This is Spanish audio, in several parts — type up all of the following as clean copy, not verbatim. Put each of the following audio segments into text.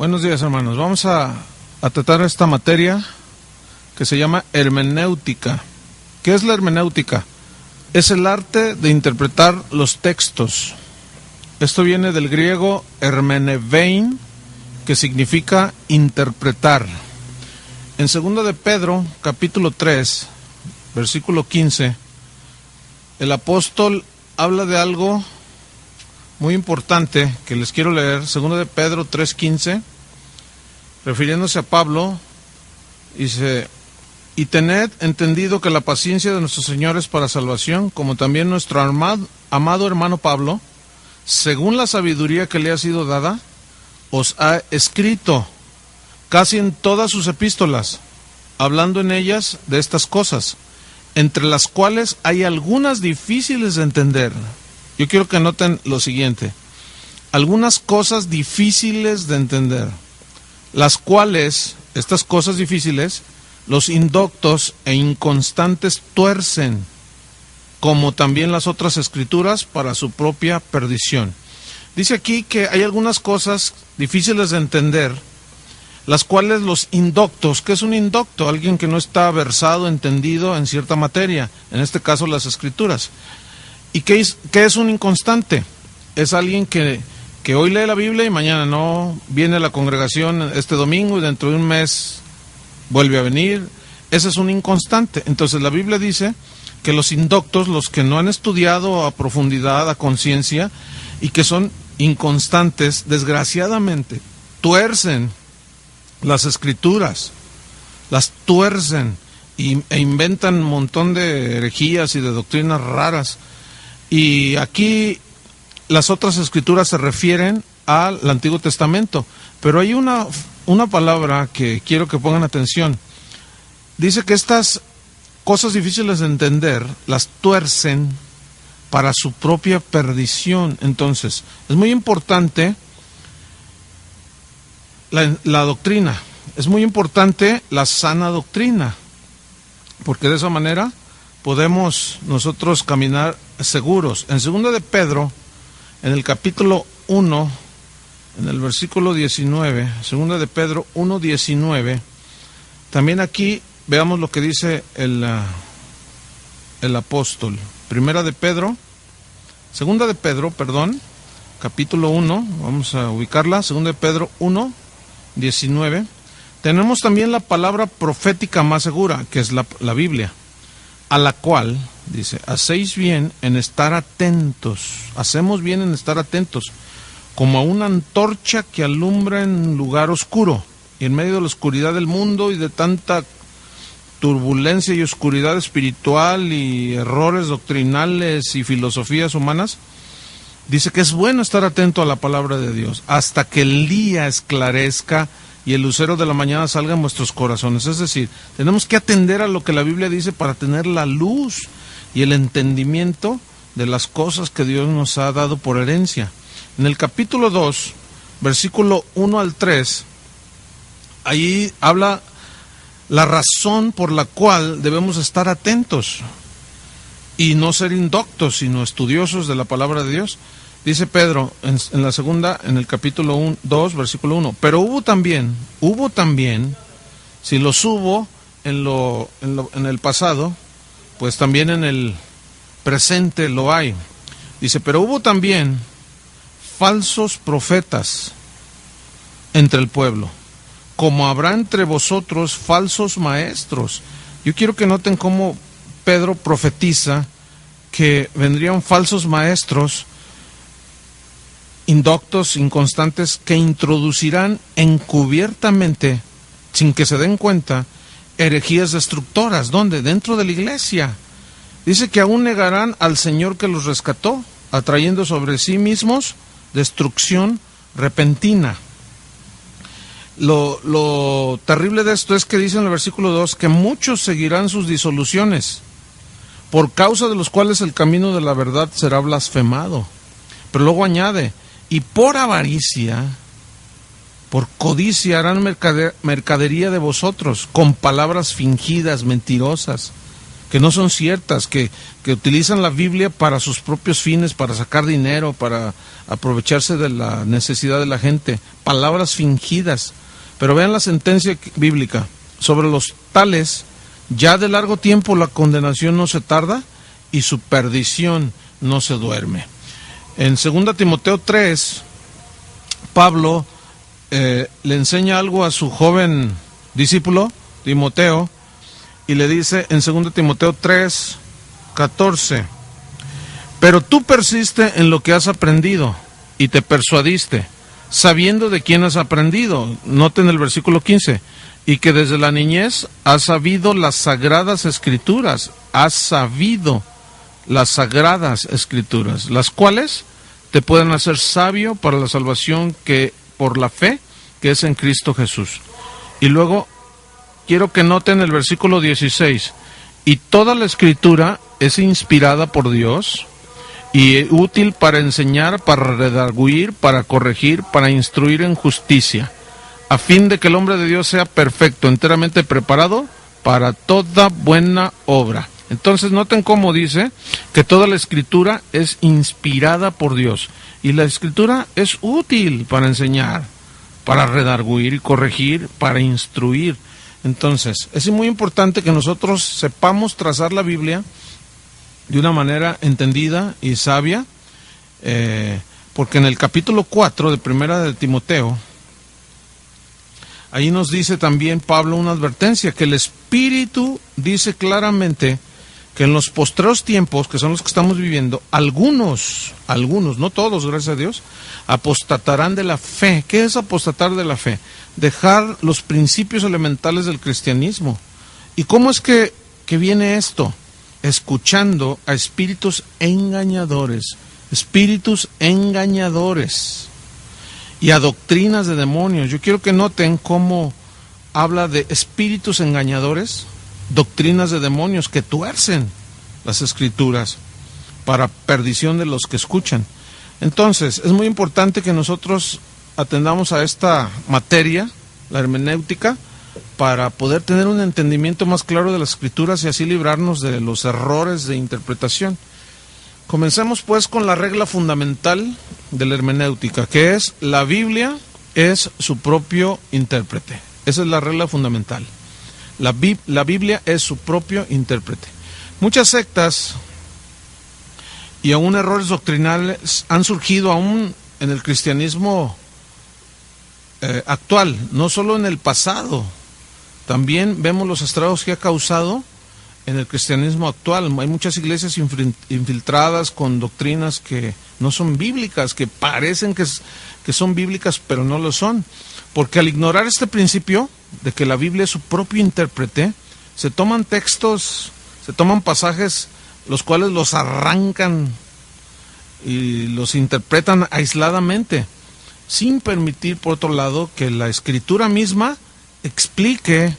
Buenos días, hermanos. Vamos a tratar esta materia que se llama hermenéutica. ¿Qué es la hermenéutica? Es el arte de interpretar los textos. Esto viene del griego hermenevein, que significa interpretar. En 2 de Pedro, capítulo 3, versículo 15, el apóstol habla de algo muy importante que les quiero leer. 2 de Pedro 3:15, refiriéndose a Pablo, dice: y tened entendido que la paciencia de nuestro Señor es para salvación, como también nuestro amado hermano Pablo, según la sabiduría que le ha sido dada, os ha escrito casi en todas sus epístolas, hablando en ellas de estas cosas, entre las cuales hay algunas difíciles de entender. Yo quiero que noten lo siguiente: algunas cosas difíciles de entender, las cuales, estas cosas difíciles, los indoctos e inconstantes tuercen, como también las otras escrituras, para su propia perdición. Dice aquí que hay algunas cosas difíciles de entender, las cuales los indoctos, ¿qué es un indocto? Alguien que no está versado, entendido en cierta materia, en este caso las escrituras. ¿Y qué es un inconstante? Es alguien que hoy lee la Biblia y mañana no, viene a la congregación este domingo y dentro de un mes vuelve a venir. Ese es un inconstante. Entonces la Biblia dice que los indoctos, los que no han estudiado a profundidad, a conciencia, y que son inconstantes, desgraciadamente, tuercen las escrituras, las tuercen e inventan un montón de herejías y de doctrinas raras. Y aquí las otras escrituras se refieren al Antiguo Testamento, pero hay una palabra que quiero que pongan atención. Dice que estas cosas difíciles de entender las tuercen para su propia perdición. Entonces, es muy importante la doctrina, es muy importante la sana doctrina, porque de esa manera podemos nosotros caminar seguros. En 2 de Pedro, en el capítulo 1, en el versículo 19, 2 de Pedro 1:19, también aquí veamos lo que dice el apóstol. 2 de Pedro, capítulo 1, vamos a ubicarla, 2 de Pedro 1:19. Tenemos también la palabra profética más segura, que es la Biblia, a la cual, dice, hacemos bien en estar atentos, como a una antorcha que alumbra en lugar oscuro, y en medio de la oscuridad del mundo y de tanta turbulencia y oscuridad espiritual y errores doctrinales y filosofías humanas. Dice que es bueno estar atento a la palabra de Dios hasta que el día esclarezca y el lucero de la mañana salga en vuestros corazones. Es decir, tenemos que atender a lo que la Biblia dice para tener la luz y el entendimiento de las cosas que Dios nos ha dado por herencia. En el capítulo 2, versículo 1 al 3, ahí habla la razón por la cual debemos estar atentos y no ser indoctos, sino estudiosos de la palabra de Dios. Dice Pedro en la segunda, en el capítulo 2, versículo 1, pero hubo también, si los hubo en el pasado, pues también en el presente lo hay. Dice, pero hubo también falsos profetas entre el pueblo, como habrá entre vosotros falsos maestros. Yo quiero que noten cómo Pedro profetiza que vendrían falsos maestros, indoctos, inconstantes, que introducirán encubiertamente, sin que se den cuenta, herejías destructoras. ¿Dónde? Dentro de la iglesia. Dice que aún negarán al Señor que los rescató, atrayendo sobre sí mismos destrucción repentina. Lo terrible de esto es que dice en el versículo 2 que muchos seguirán sus disoluciones, por causa de los cuales el camino de la verdad será blasfemado. Pero luego añade, y por avaricia, por codicia harán mercadería de vosotros, con palabras fingidas, mentirosas. que no son ciertas, que utilizan la Biblia para sus propios fines, para sacar dinero, para aprovecharse de la necesidad de la gente, palabras fingidas. Pero vean la sentencia bíblica: sobre los tales, ya de largo tiempo la condenación no se tarda y su perdición no se duerme. En 2 Timoteo 3, Pablo le enseña algo a su joven discípulo, Timoteo, y le dice en 2 Timoteo 3, 14, pero tú persiste en lo que has aprendido y te persuadiste, sabiendo de quién has aprendido. Noten el versículo 15, y que desde la niñez has sabido las sagradas escrituras, las cuales te pueden hacer sabio para la salvación que por la fe que es en Cristo Jesús. Y luego quiero que noten el versículo 16, y toda la escritura es inspirada por Dios y útil para enseñar, para redarguir, para corregir, para instruir en justicia, a fin de que el hombre de Dios sea perfecto, enteramente preparado para toda buena obra. Entonces noten cómo dice que toda la escritura es inspirada por Dios, y la escritura es útil para enseñar, para redarguir y corregir, para instruir. Entonces, es muy importante que nosotros sepamos trazar la Biblia de una manera entendida y sabia, porque en el capítulo 4 de Primera de Timoteo, ahí nos dice también Pablo una advertencia, que el Espíritu dice claramente que en los postreros tiempos, que son los que estamos viviendo, algunos, no todos, gracias a Dios, apostatarán de la fe. ¿Qué es apostatar de la fe? Dejar los principios elementales del cristianismo. ¿Y cómo es que viene esto? Escuchando a espíritus engañadores y a doctrinas de demonios. Yo quiero que noten cómo habla de espíritus engañadores, doctrinas de demonios que tuercen las escrituras para perdición de los que escuchan. Entonces, es muy importante que nosotros atendamos a esta materia, la hermenéutica, para poder tener un entendimiento más claro de las escrituras y así librarnos de los errores de interpretación. Comencemos pues con la regla fundamental de la hermenéutica, que es: la Biblia es su propio intérprete. Esa es la regla fundamental. La Biblia es su propio intérprete. Muchas sectas y aún errores doctrinales han surgido aún en el cristianismo actual, no solo en el pasado. También vemos los estragos que ha causado en el cristianismo actual. Hay muchas iglesias infiltradas con doctrinas que no son bíblicas, que parecen que son bíblicas, pero no lo son. Porque al ignorar este principio de que la Biblia es su propio intérprete, se toman textos, se toman pasajes, los cuales los arrancan y los interpretan aisladamente, sin permitir, por otro lado, que la Escritura misma explique,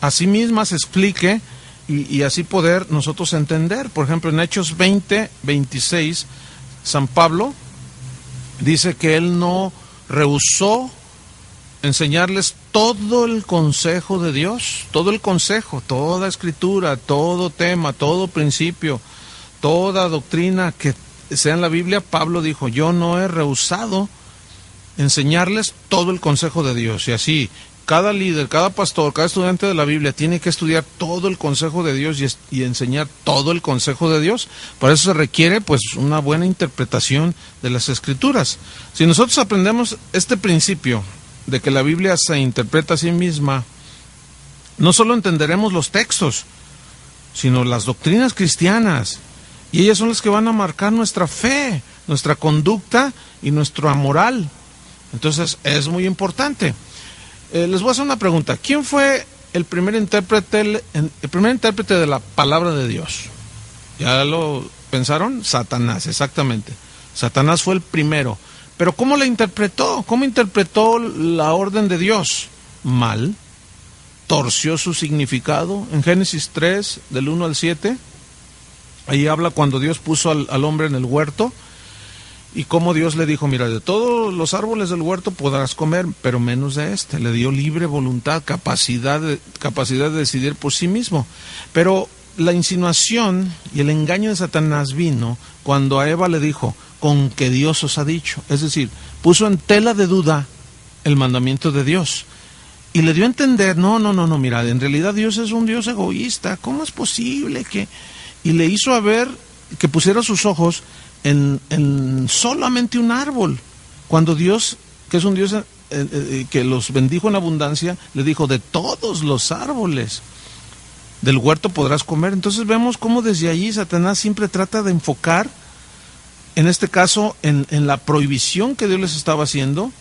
a sí misma se explique, y así poder nosotros entender. Por ejemplo, en Hechos 20, 26, San Pablo dice que él no rehusó enseñarles todo el consejo de Dios, todo el consejo, toda escritura, todo tema, todo principio, toda doctrina que sea en la Biblia. Pablo dijo: yo no he rehusado enseñarles todo el consejo de Dios. Y así, cada líder, cada pastor, cada estudiante de la Biblia tiene que estudiar todo el consejo de Dios y enseñar todo el consejo de Dios. Para eso se requiere pues una buena interpretación de las escrituras. Si nosotros aprendemos este principio de que la Biblia se interpreta a sí misma, no solo entenderemos los textos, sino las doctrinas cristianas, y ellas son las que van a marcar nuestra fe, nuestra conducta y nuestra moral. Entonces es muy importante. Les voy a hacer una pregunta: ¿quién fue el primer intérprete de la palabra de Dios? ¿Ya lo pensaron? Satanás, exactamente. Satanás fue el primero. Pero ¿cómo la interpretó? ¿Cómo interpretó la orden de Dios? Mal. Torció su significado. En Génesis 3, del 1 al 7, ahí habla cuando Dios puso al hombre en el huerto, y cómo Dios le dijo: mira, de todos los árboles del huerto podrás comer, pero menos de le dio libre voluntad, capacidad de decidir por sí mismo. Pero la insinuación y el engaño de Satanás vino cuando a Eva le dijo, con que Dios os ha dicho. Es decir, puso en tela de duda el mandamiento de Dios. Y le dio a entender, no, mira, en realidad Dios es un Dios egoísta. ¿Cómo es posible que...? Y le hizo a ver que pusiera sus ojos en solamente un árbol. Cuando Dios, que es un Dios que los bendijo en abundancia, le dijo, de todos los árboles del huerto podrás comer. Entonces vemos cómo desde allí Satanás siempre trata de enfocar, en este caso, en la prohibición que Dios les estaba haciendo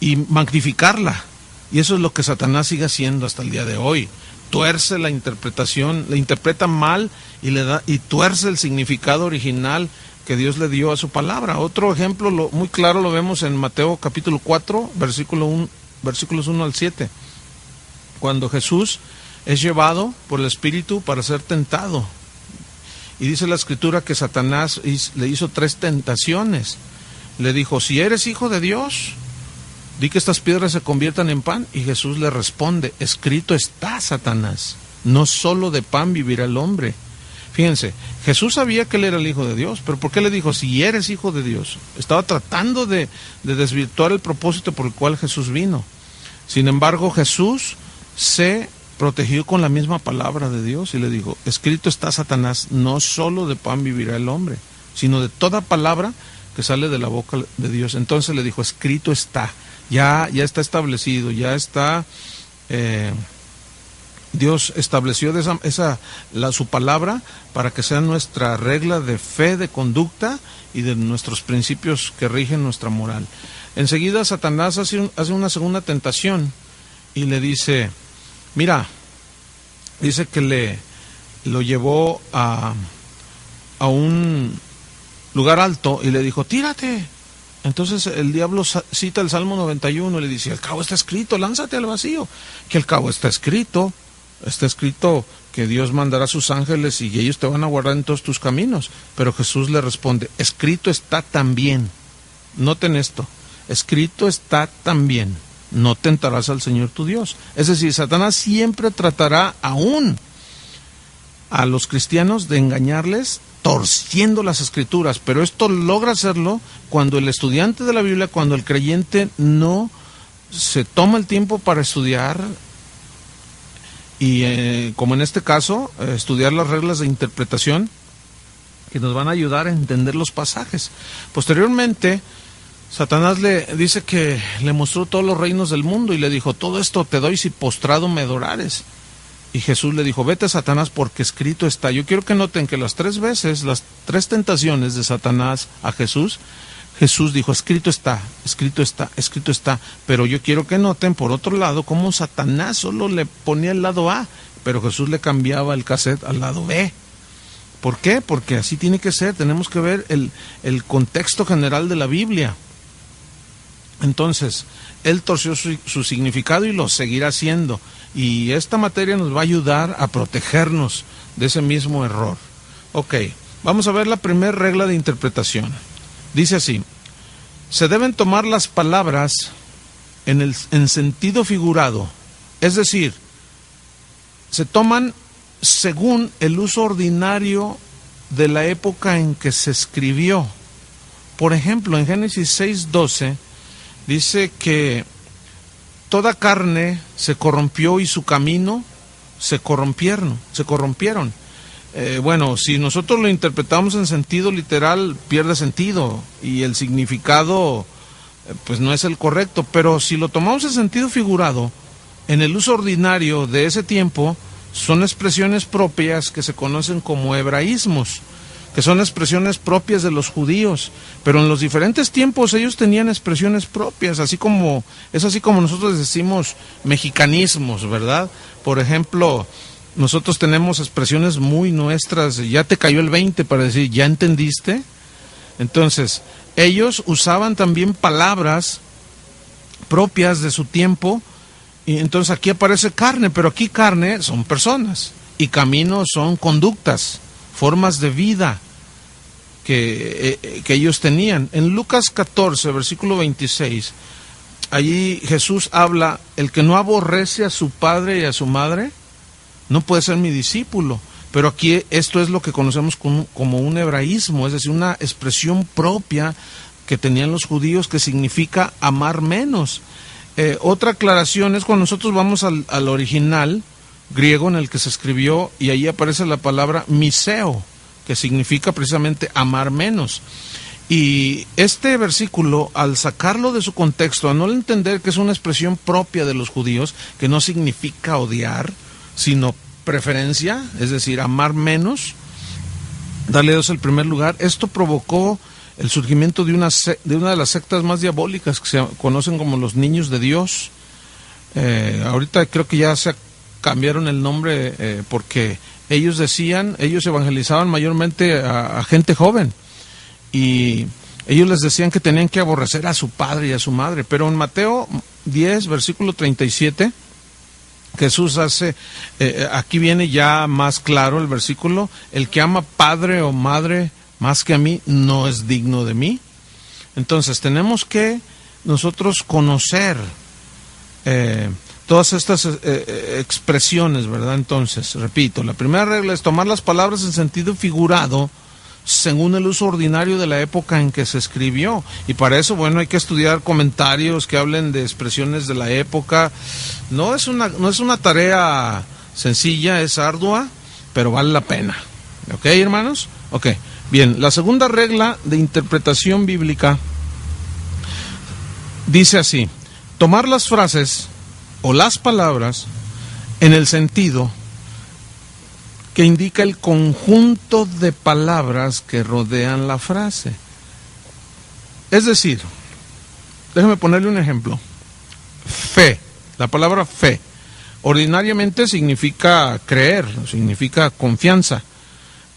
y magnificarla. Y eso es lo que Satanás sigue haciendo hasta el día de hoy. Tuerce la interpretación, la interpreta mal y tuerce el significado original que Dios le dio a su palabra. Otro ejemplo muy claro lo vemos en Mateo capítulo 4, versículos 1 al 7, cuando Jesús es llevado por el Espíritu para ser tentado. Y dice la Escritura que Satanás le hizo 3 tentaciones. Le dijo, si eres hijo de Dios, di que estas piedras se conviertan en pan. Y Jesús le responde, escrito está, Satanás, no solo de pan vivirá el hombre. Fíjense, Jesús sabía que él era el Hijo de Dios, pero ¿por qué le dijo, si eres hijo de Dios? Estaba tratando de desvirtuar el propósito por el cual Jesús vino. Sin embargo, Jesús se protegió con la misma palabra de Dios y le dijo, escrito está, Satanás, no solo de pan vivirá el hombre, sino de toda palabra que sale de la boca de Dios. Entonces le dijo, escrito está. Ya está establecido, ya está, Dios estableció su palabra para que sea nuestra regla de fe, de conducta y de nuestros principios que rigen nuestra moral. Enseguida Satanás hace una segunda tentación y le dice, mira, dice que lo llevó a un lugar alto y le dijo, tírate. Entonces el diablo cita el Salmo 91 y le dice, al cabo está escrito, lánzate al vacío. Que al cabo está escrito que Dios mandará a sus ángeles y ellos te van a guardar en todos tus caminos. Pero Jesús le responde, escrito está también. Noten esto, escrito está también, no tentarás al Señor tu Dios. Es decir, Satanás siempre tratará aún a los cristianos de engañarles torciendo las Escrituras, pero esto logra hacerlo cuando el estudiante de la Biblia, cuando el creyente no se toma el tiempo para estudiar y como en este caso, estudiar las reglas de interpretación que nos van a ayudar a entender los pasajes. Posteriormente, Satanás le dice que le mostró todos los reinos del mundo y le dijo, todo esto te doy si postrado me adorares. Y Jesús le dijo, vete, Satanás, porque escrito está. Yo quiero que noten que las 3 veces, las 3 tentaciones de Satanás a Jesús, Jesús dijo, escrito está, escrito está, escrito está. Pero yo quiero que noten, por otro lado, cómo Satanás solo le ponía el lado A, pero Jesús le cambiaba el cassette al lado B. ¿Por qué? Porque así tiene que ser, tenemos que ver el contexto general de la Biblia. Entonces, él torció su significado y lo seguirá haciendo. Y esta materia nos va a ayudar a protegernos de ese mismo error. Ok, vamos a ver la primera regla de interpretación. Dice así, se deben tomar las palabras en sentido figurado. Es decir, se toman según el uso ordinario de la época en que se escribió. Por ejemplo, en Génesis 6:12 dice que toda carne se corrompió y su camino se corrompieron. Bueno, si nosotros lo interpretamos en sentido literal, pierde sentido y el significado pues no es el correcto. Pero si lo tomamos en sentido figurado, en el uso ordinario de ese tiempo, son expresiones propias que se conocen como hebraísmos, que son expresiones propias de los judíos, pero en los diferentes tiempos ellos tenían expresiones propias, es así como nosotros decimos mexicanismos, ¿verdad? Por ejemplo, nosotros tenemos expresiones muy nuestras, ya te cayó el 20 para decir, ¿ya entendiste? Entonces, ellos usaban también palabras propias de su tiempo, y entonces aquí aparece carne, pero aquí carne son personas, y caminos son conductas, formas de vida que ellos tenían. En Lucas 14, versículo 26, allí Jesús habla, el que no aborrece a su padre y a su madre, no puede ser mi discípulo. Pero aquí esto es lo que conocemos como un hebraísmo, es decir, una expresión propia que tenían los judíos que significa amar menos. Otra aclaración es cuando nosotros vamos al original griego en el que se escribió, y ahí aparece la palabra miseo, que significa precisamente amar menos. Y este versículo, al sacarlo de su contexto, a no entender que es una expresión propia de los judíos, que no significa odiar, sino preferencia, es decir, amar menos, darle a Dios el primer lugar, esto provocó el surgimiento de una de las sectas más diabólicas que se conocen como los niños de Dios. Ahorita creo que ya se cambiaron el nombre porque ellos evangelizaban mayormente a gente joven, y ellos les decían que tenían que aborrecer a su padre y a su madre. Pero en Mateo 10, versículo 37, Jesús hace, aquí viene ya más claro el versículo: el que ama padre o madre más que a mí no es digno de mí. Entonces tenemos que nosotros conocer todas estas expresiones, ¿verdad? Entonces, repito, la primera regla es tomar las palabras en sentido figurado según el uso ordinario de la época en que se escribió. Y para eso, bueno, hay que estudiar comentarios que hablen de expresiones de la época. No es una tarea sencilla, es ardua, pero vale la pena. ¿Ok, hermanos? Ok. Bien, la segunda regla de interpretación bíblica dice así: tomar las frases o las palabras en el sentido que indica el conjunto de palabras que rodean la frase. Es decir, déjeme ponerle un ejemplo. Fe, la palabra fe, ordinariamente significa creer, significa confianza,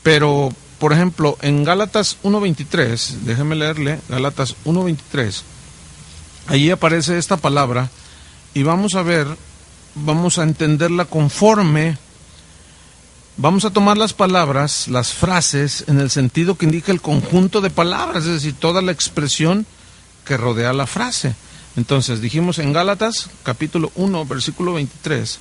pero, por ejemplo, en Gálatas 1.23, déjeme leerle, Gálatas 1.23, allí aparece esta palabra, y vamos a entenderla conforme. Vamos a tomar las palabras, las frases, en el sentido que indica el conjunto de palabras, es decir, toda la expresión que rodea la frase. Entonces, dijimos en Gálatas, capítulo 1, versículo 23,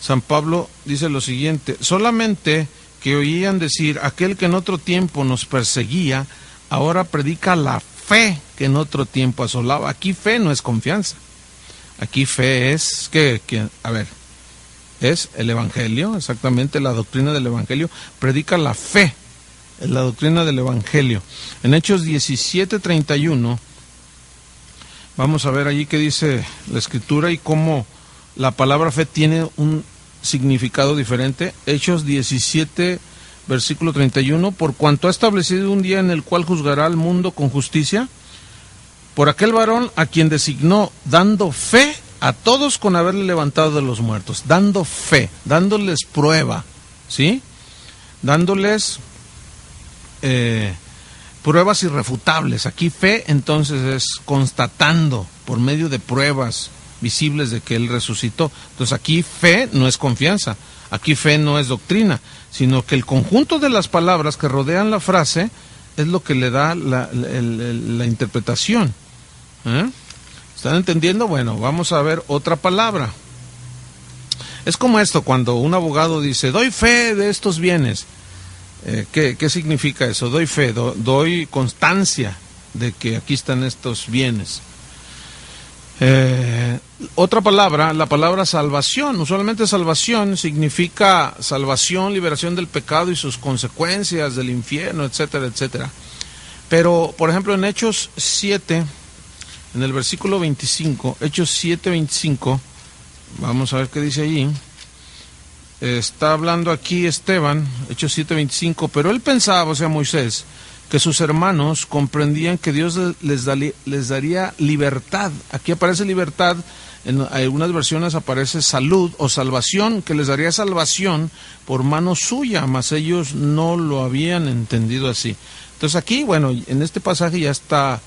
San Pablo dice lo siguiente: solamente que oían decir, aquel que en otro tiempo nos perseguía, ahora predica la fe que en otro tiempo asolaba. Aquí fe no es confianza. Aquí fe es es el Evangelio, exactamente la doctrina del Evangelio. Predica la fe, es la doctrina del Evangelio. En Hechos 17:31, vamos a ver allí qué dice la Escritura y cómo la palabra fe tiene un significado diferente. Hechos 17, versículo 31, por cuanto ha establecido un día en el cual juzgará al mundo con justicia, por aquel varón a quien designó, dando fe a todos con haberle levantado de los muertos, dando fe, dándoles prueba, ¿sí? Dándoles pruebas irrefutables. Aquí fe entonces es constatando por medio de pruebas visibles de que Él resucitó. Entonces aquí fe no es confianza, aquí fe no es doctrina, sino que el conjunto de las palabras que rodean la frase es lo que le da la interpretación. ¿Están entendiendo? Bueno, vamos a ver otra palabra. Es como esto, cuando un abogado dice, doy fe de estos bienes. ¿Qué significa eso? Doy fe, doy constancia de que aquí están estos bienes. Otra palabra, la palabra salvación. Usualmente salvación significa salvación, liberación del pecado y sus consecuencias, del infierno, etcétera, etcétera. Pero, por ejemplo, en Hechos 7... en el versículo 25, Hechos 7:25, vamos a ver qué dice allí. Está hablando aquí Esteban, Hechos 7:25, pero él pensaba, o sea, Moisés, que sus hermanos comprendían que Dios les daría libertad. Aquí aparece libertad, en algunas versiones aparece salud o salvación, que les daría salvación por mano suya, mas ellos no lo habían entendido así. Entonces aquí, bueno, en este pasaje ya está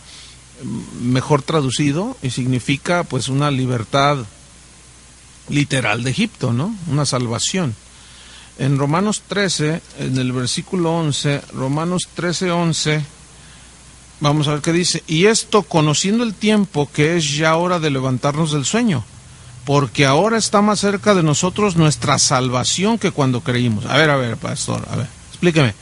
mejor traducido y significa pues una libertad literal de Egipto, ¿no? Una salvación. En Romanos 13, en el versículo 11, Romanos 13:11, vamos a ver qué dice: y esto conociendo el tiempo, que es ya hora de levantarnos del sueño, porque ahora está más cerca de nosotros nuestra salvación que cuando creímos. A ver, pastor, explíqueme.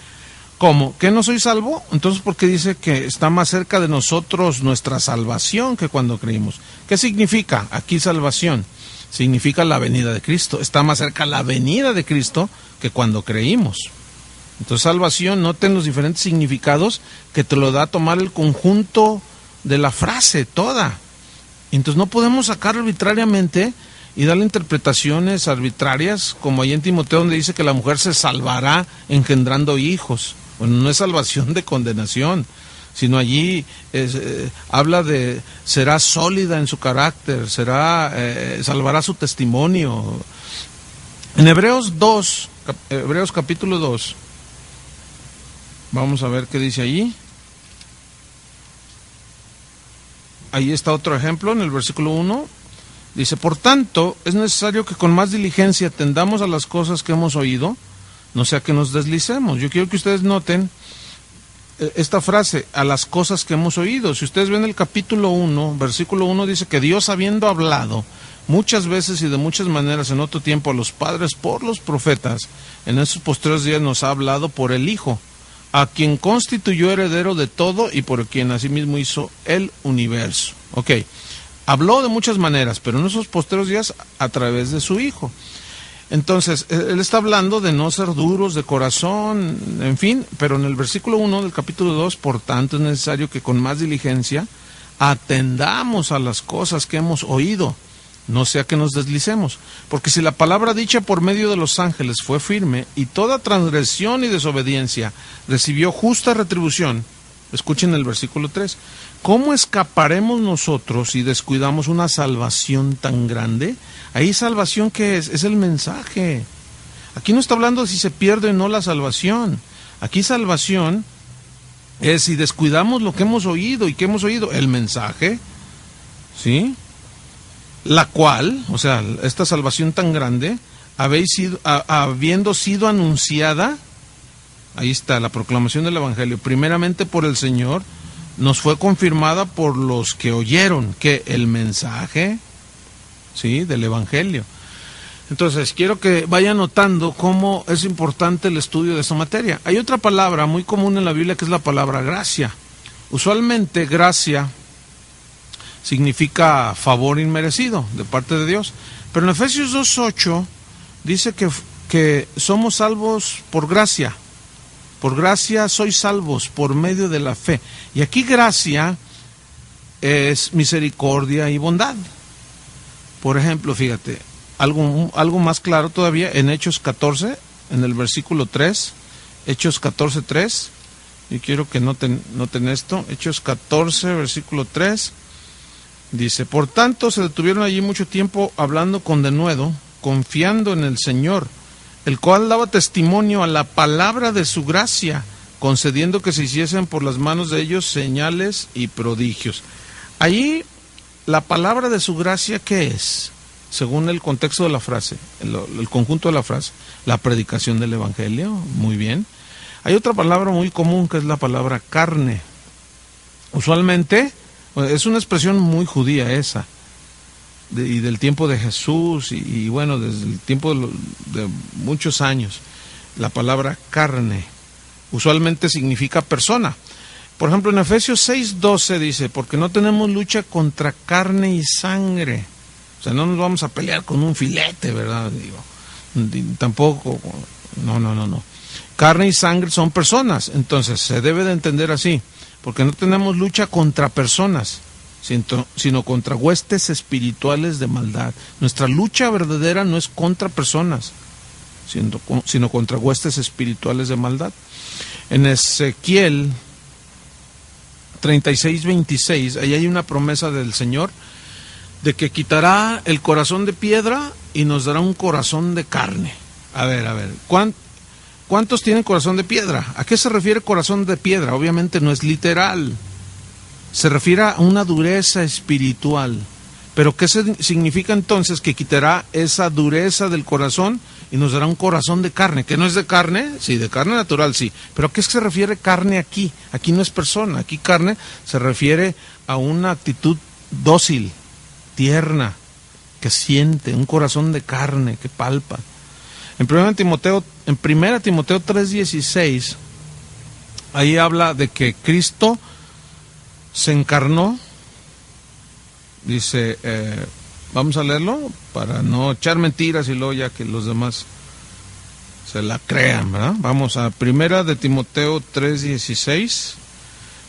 ¿Cómo? ¿Que no soy salvo? Entonces, ¿por qué dice que está más cerca de nosotros nuestra salvación que cuando creímos? ¿Qué significa aquí salvación? Significa la venida de Cristo. Está más cerca la venida de Cristo que cuando creímos. Entonces, salvación, noten los diferentes significados que te lo da a tomar el conjunto de la frase toda. Entonces, no podemos sacar arbitrariamente y darle interpretaciones arbitrarias, como ahí en Timoteo, donde dice que la mujer se salvará engendrando hijos. Bueno, no es salvación de condenación, sino allí habla de será sólida en su carácter, salvará su testimonio. En Hebreos capítulo 2, vamos a ver qué dice allí. Ahí está otro ejemplo, en el versículo 1. Dice, por tanto, es necesario que con más diligencia atendamos a las cosas que hemos oído, no sea que nos deslicemos. Yo quiero que ustedes noten esta frase, a las cosas que hemos oído. Si ustedes ven el capítulo 1, versículo 1, dice que Dios, habiendo hablado muchas veces y de muchas maneras en otro tiempo a los padres por los profetas, en estos posteriores días nos ha hablado por el Hijo, a quien constituyó heredero de todo y por quien asimismo hizo el universo. Ok, habló de muchas maneras, pero en esos posteriores días a través de su Hijo. Entonces, él está hablando de no ser duros de corazón, en fin, pero en el versículo 1 del capítulo 2, por tanto es necesario que con más diligencia atendamos a las cosas que hemos oído, no sea que nos deslicemos, porque si la palabra dicha por medio de los ángeles fue firme y toda transgresión y desobediencia recibió justa retribución, escuchen el versículo 3, ¿cómo escaparemos nosotros si descuidamos una salvación tan grande? Ahí salvación, ¿qué es? Es el mensaje. Aquí no está hablando de si se pierde o no la salvación. Aquí salvación es si descuidamos lo que hemos oído. ¿Y qué hemos oído? El mensaje, ¿sí? La cual, o sea, esta salvación tan grande, habiendo sido anunciada, ahí está, la proclamación del Evangelio, primeramente por el Señor, nos fue confirmada por los que oyeron, que el mensaje, ¿sí?, del Evangelio. Entonces, quiero que vayan notando cómo es importante el estudio de esta materia. Hay otra palabra muy común en la Biblia que es la palabra gracia. Usualmente, gracia significa favor inmerecido de parte de Dios. Pero en Efesios 2:8 dice que somos salvos por gracia. Por gracia sois salvos por medio de la fe. Y aquí gracia es misericordia y bondad. Por ejemplo, fíjate, algo más claro todavía en Hechos 14, en el versículo 3, Hechos 14:3, y quiero que noten esto, Hechos 14, versículo 3, dice, por tanto se detuvieron allí mucho tiempo hablando con denuedo, confiando en el Señor, el cual daba testimonio a la palabra de su gracia, concediendo que se hiciesen por las manos de ellos señales y prodigios. Allí, la palabra de su gracia, ¿qué es? Según el contexto de la frase, el conjunto de la frase, la predicación del Evangelio, muy bien. Hay otra palabra muy común que es la palabra carne. Usualmente, es una expresión muy judía esa, y del tiempo de Jesús, y bueno, desde el tiempo de muchos años. La palabra carne usualmente significa persona. Por ejemplo, en Efesios 6:12 dice, porque no tenemos lucha contra carne y sangre. O sea, no nos vamos a pelear con un filete, ¿verdad? Tampoco, no. Carne y sangre son personas, entonces se debe de entender así, porque no tenemos lucha contra personas, sino contra huestes espirituales de maldad. Nuestra lucha verdadera no es contra personas, sino contra huestes espirituales de maldad. En Ezequiel 36:26, ahí hay una promesa del Señor de que quitará el corazón de piedra y nos dará un corazón de carne. A ver, ¿cuántos tienen corazón de piedra? ¿A qué se refiere corazón de piedra? Obviamente no es literal, se refiere a una dureza espiritual. Pero ¿qué significa entonces? Que quitará esa dureza del corazón y nos dará un corazón de carne. ¿Que no es de carne? Sí, de carne natural, sí. ¿Pero a qué se refiere carne aquí? Aquí no es persona, aquí carne se refiere a una actitud dócil, tierna, que siente, un corazón de carne que palpa. En 1 Timoteo 3:16, ahí habla de que Cristo se encarnó. Dice, vamos a leerlo para no echar mentiras y luego ya que los demás se la crean, ¿verdad? Vamos a 1 Timoteo 3:16.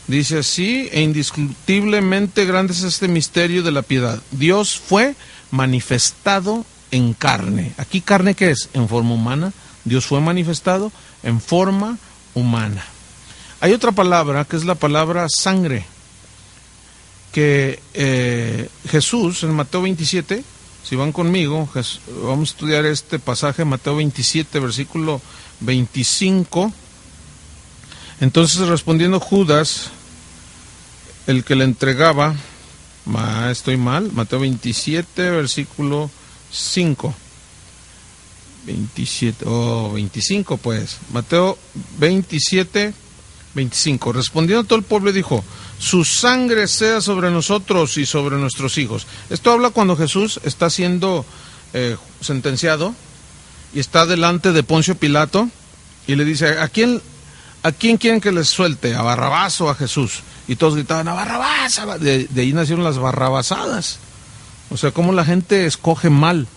Dice así: e indiscutiblemente grande es este misterio de la piedad. Dios fue manifestado en carne. ¿Aquí carne qué es? En forma humana. Dios fue manifestado en forma humana. Hay otra palabra que es la palabra sangre, que Jesús en Mateo 27, si van conmigo, vamos a estudiar este pasaje, Mateo 27, versículo 25. Entonces respondiendo Judas, el que le entregaba, estoy mal, Mateo 27, versículo 5. 25 pues. Mateo 27, 25. Respondiendo todo el pueblo dijo: su sangre sea sobre nosotros y sobre nuestros hijos. Esto habla cuando Jesús está siendo sentenciado y está delante de Poncio Pilato y le dice: ¿a quién quieren que les suelte? ¿A Barrabás o a Jesús? Y todos gritaban: ¡a Barrabás! De ahí nacieron las barrabasadas. O sea, cómo la gente escoge mal.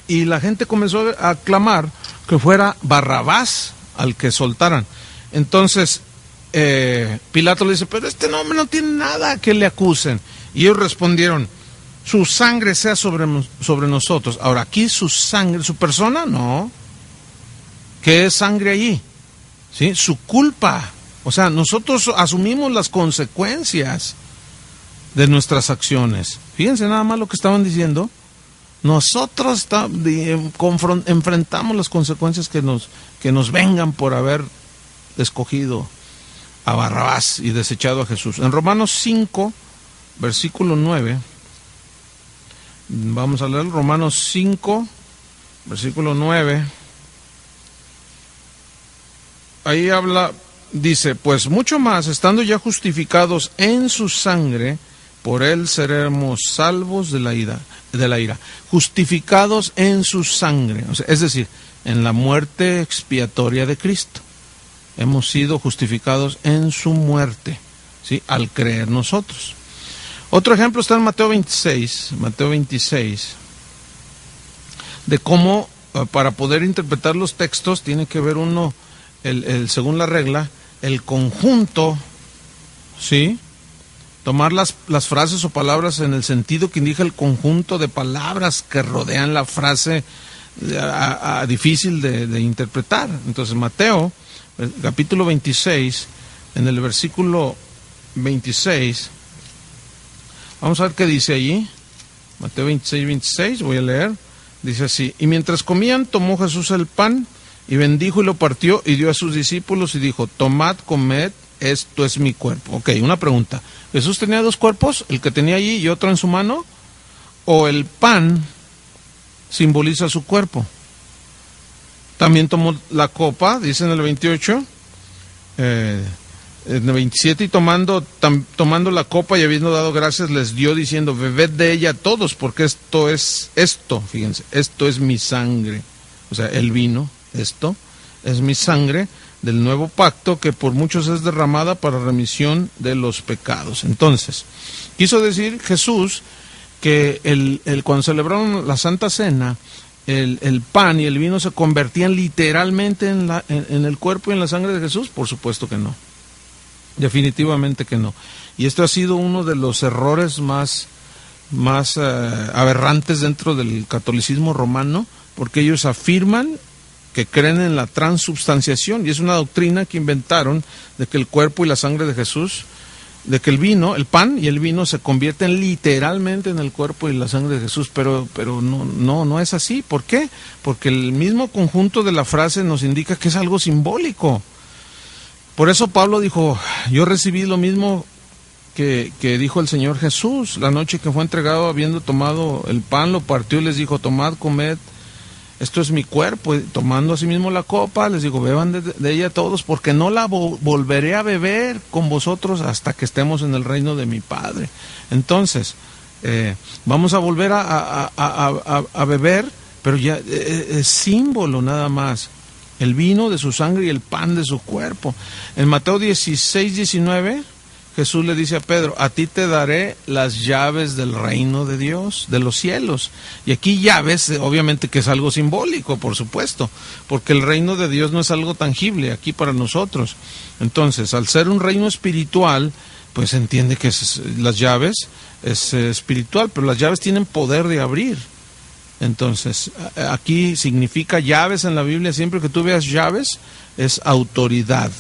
Y la gente comenzó a clamar que fuera Barrabás al que soltaran. Entonces Pilato le dice: pero este hombre no tiene nada que le acusen. Y ellos respondieron: su sangre sea sobre nosotros. Ahora, aquí su sangre, su persona, no. ¿Qué es sangre allí? ¿Sí? Su culpa. O sea, nosotros asumimos las consecuencias de nuestras acciones. Fíjense nada más lo que estaban diciendo. Nosotros enfrentamos las consecuencias que nos vengan por haber escogido a Barrabás y desechado a Jesús. En Romanos 5, versículo 9, vamos a leer Romanos 5, versículo 9. Ahí dice: pues mucho más, estando ya justificados en su sangre, por él seremos salvos de la ira. Justificados en su sangre, o sea, es decir, en la muerte expiatoria de Cristo. Hemos sido justificados en su muerte, ¿sí? Al creer nosotros. Otro ejemplo está en Mateo 26, de cómo para poder interpretar los textos tiene que ver uno, según la regla, el conjunto, ¿sí? Tomar las frases o palabras en el sentido que indica el conjunto de palabras que rodean la frase difícil de interpretar. Entonces Mateo, capítulo 26, en el versículo 26, vamos a ver qué dice allí. Mateo 26, voy a leer. Dice así: y mientras comían, tomó Jesús el pan y bendijo y lo partió y dio a sus discípulos y dijo: tomad, comed, esto es mi cuerpo. Ok, una pregunta: ¿Jesús tenía dos cuerpos? ¿El que tenía allí y otro en su mano? ¿O el pan simboliza su cuerpo? También tomó la copa, dice en el 28, en el 27, y tomando la copa y habiendo dado gracias, les dio diciendo: bebed de ella todos, porque esto, fíjense, esto es mi sangre. O sea, el vino, esto es mi sangre del nuevo pacto, que por muchos es derramada para remisión de los pecados. Entonces, quiso decir Jesús que cuando celebraron la Santa Cena, el pan y el vino se convertían literalmente en el cuerpo y en la sangre de Jesús. Por supuesto que no, definitivamente que no. Y esto ha sido uno de los errores más aberrantes dentro del catolicismo romano, porque ellos afirman que creen en la transubstanciación, y es una doctrina que inventaron de que el cuerpo y la sangre de Jesús, de que el pan y el vino se convierten literalmente en el cuerpo y la sangre de Jesús, pero no es así. ¿Por qué? Porque el mismo conjunto de la frase nos indica que es algo simbólico. Por eso Pablo dijo: yo recibí lo mismo que dijo el Señor Jesús la noche que fue entregado, habiendo tomado el pan, lo partió y les dijo: tomad, comed, esto es mi cuerpo. Y tomando asimismo la copa, les digo: beban de ella todos, porque no la volveré a beber con vosotros hasta que estemos en el reino de mi Padre. Entonces, vamos a volver a beber, pero ya es símbolo nada más. El vino de su sangre y el pan de su cuerpo. En Mateo 16, 19, Jesús le dice a Pedro, a ti te daré las llaves del reino de Dios, de los cielos. Y aquí llaves, obviamente que es algo simbólico, por supuesto, porque el reino de Dios no es algo tangible aquí para nosotros. Entonces, al ser un reino espiritual, pues se entiende que las llaves es espiritual, pero las llaves tienen poder de abrir. Entonces, aquí significa llaves en la Biblia, siempre que tú veas llaves, es autoridad.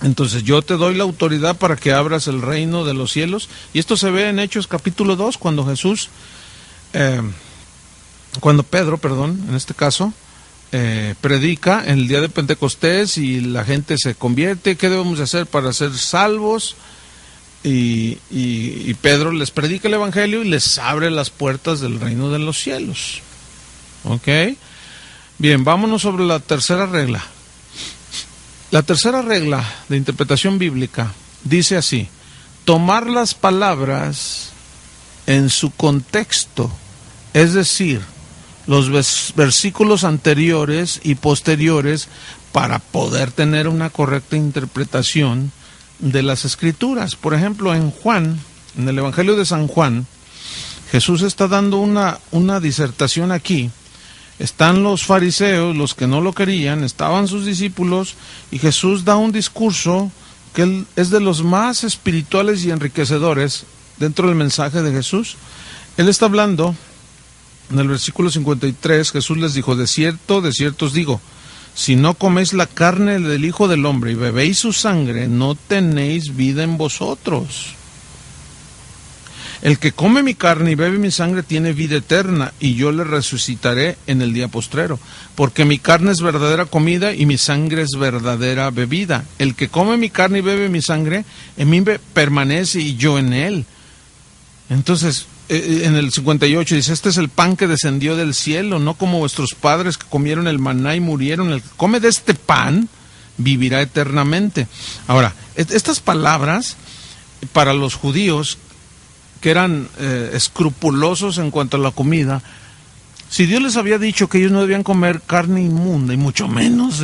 Entonces, yo te doy la autoridad para que abras el reino de los cielos, y esto se ve en Hechos capítulo 2, cuando Pedro, en este caso, predica en el día de Pentecostés y la gente se convierte. ¿Qué debemos de hacer para ser salvos? Y Pedro les predica el evangelio y les abre las puertas del reino de los cielos. ¿Ok? Bien, vámonos sobre la tercera regla. La tercera regla de interpretación bíblica dice así: tomar las palabras en su contexto, es decir, los versículos anteriores y posteriores, para poder tener una correcta interpretación de las Escrituras. Por ejemplo, en el Evangelio de San Juan, Jesús está dando una disertación aquí. Están los fariseos, los que no lo querían, estaban sus discípulos, y Jesús da un discurso que es de los más espirituales y enriquecedores dentro del mensaje de Jesús. Él está hablando, en el versículo 53, Jesús les dijo, de cierto os digo, si no coméis la carne del Hijo del Hombre y bebéis su sangre, no tenéis vida en vosotros. El que come mi carne y bebe mi sangre tiene vida eterna, y yo le resucitaré en el día postrero. Porque mi carne es verdadera comida y mi sangre es verdadera bebida. El que come mi carne y bebe mi sangre, en mí permanece y yo en él. Entonces, en el 58 dice, este es el pan que descendió del cielo, no como vuestros padres que comieron el maná y murieron. El que come de este pan vivirá eternamente. Ahora, estas palabras para los judíos que eran escrupulosos en cuanto a la comida, si Dios les había dicho que ellos no debían comer carne inmunda y mucho menos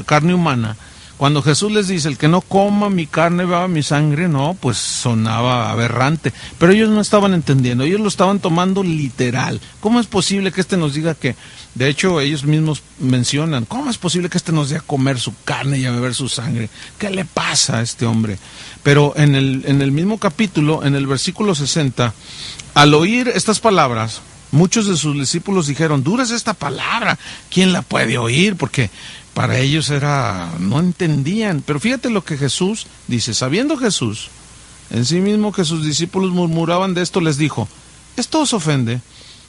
carne humana, cuando Jesús les dice, el que no coma mi carne, beba mi sangre, no, pues sonaba aberrante. Pero ellos no estaban entendiendo, ellos lo estaban tomando literal. ¿Cómo es posible que nos diga que, de hecho ellos mismos mencionan, ¿cómo es posible que nos dé a comer su carne y a beber su sangre? ¿Qué le pasa a este hombre? Pero en el mismo capítulo, en el versículo 60, al oír estas palabras, muchos de sus discípulos dijeron, dura es esta palabra, ¿quién la puede oír? Porque para ellos no entendían. Pero fíjate lo que Jesús dice, sabiendo Jesús en sí mismo que sus discípulos murmuraban de esto, les dijo, ¿esto os ofende?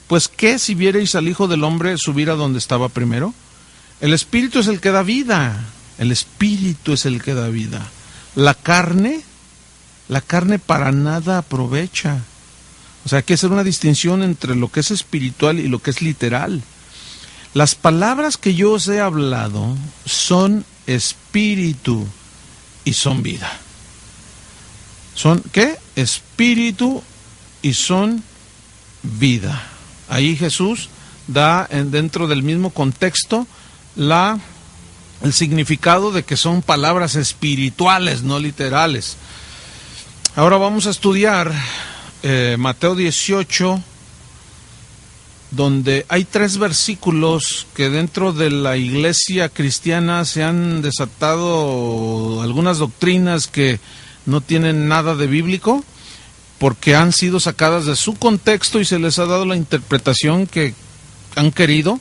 Pues ¿qué si vierais al Hijo del Hombre subir a donde estaba primero? El Espíritu es el que da vida, el Espíritu es el que da vida. La carne para nada aprovecha. O sea, hay que hacer una distinción entre lo que es espiritual y lo que es literal. Las palabras que yo os he hablado son espíritu y son vida. ¿Son qué? Espíritu y son vida. Ahí Jesús da dentro del mismo contexto el significado de que son palabras espirituales, no literales. Ahora vamos a estudiar Mateo 18, donde hay 3 versículos que dentro de la iglesia cristiana se han desatado algunas doctrinas que no tienen nada de bíblico, porque han sido sacadas de su contexto y se les ha dado la interpretación que han querido.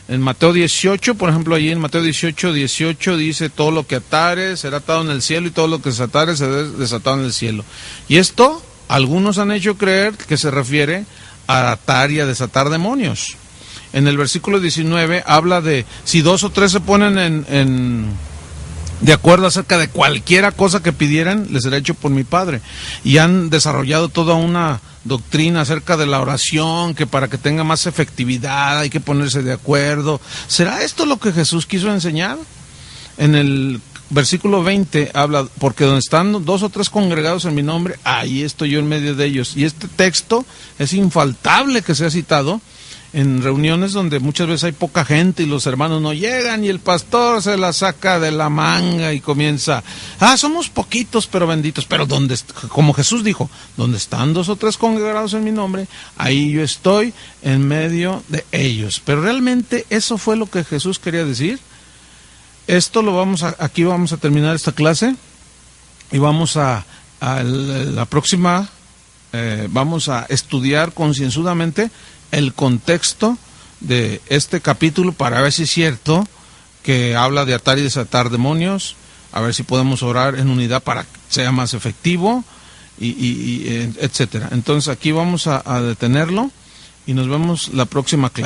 En Mateo 18, por ejemplo, allí en Mateo 18 dice, todo lo que atares será atado en el cielo y todo lo que desatares será desatado en el cielo. Y esto, algunos han hecho creer que se refiere a atar y a desatar demonios. En el versículo 19 habla de, si 2 o 3 se ponen de acuerdo acerca de cualquiera cosa que pidieran, les será hecho por mi Padre. Y han desarrollado toda una doctrina acerca de la oración, que para que tenga más efectividad hay que ponerse de acuerdo. ¿Será esto lo que Jesús quiso enseñar? En el versículo 20 habla, porque donde están 2 o 3 congregados en mi nombre, ahí estoy yo en medio de ellos. Y este texto es infaltable que sea citado en reuniones donde muchas veces hay poca gente y los hermanos no llegan y el pastor se la saca de la manga y comienza, somos poquitos pero benditos, pero donde, como Jesús dijo, donde están 2 o 3 congregados en mi nombre, ahí yo estoy en medio de ellos. Pero realmente eso fue lo que Jesús quería decir. Esto aquí vamos a terminar esta clase y vamos a la próxima, vamos a estudiar concienzudamente el contexto de este capítulo para ver si es cierto que habla de atar y desatar demonios, a ver si podemos orar en unidad para que sea más efectivo, y etcétera. Entonces aquí vamos a detenerlo y nos vemos la próxima clase.